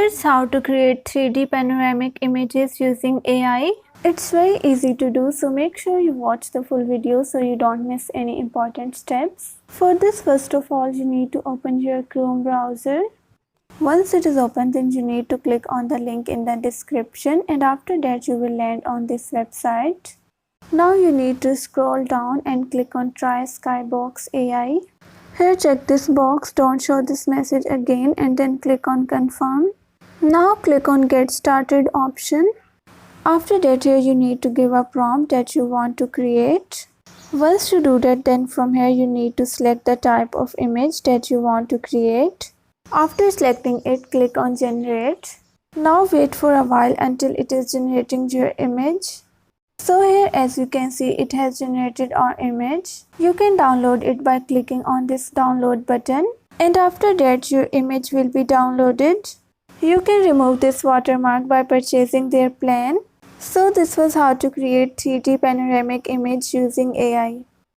Here's how to create 3D panoramic images using AI. It's very easy to do, so make sure you watch the full video so you don't miss any important steps. For this, first of all, you need to open your Chrome browser. Once it is open, then you need to click on the link in the description, and after that you will land on this website. Now you need to scroll down and click on Try Skybox AI. Here check this box, don't show this message again, and then click on Confirm. Now click on Get Started option. After that, here you need to give a prompt that you want to create. Once you do that, then from here you need to select the type of image that you want to create. After selecting it, click on Generate. Now wait for a while until it is generating your image. So here, as you can see, it has generated our image. You can download it by clicking on this download button, and after that your image will be downloaded. You can remove this watermark by purchasing their plan. So this was how to create 3D panoramic image using AI.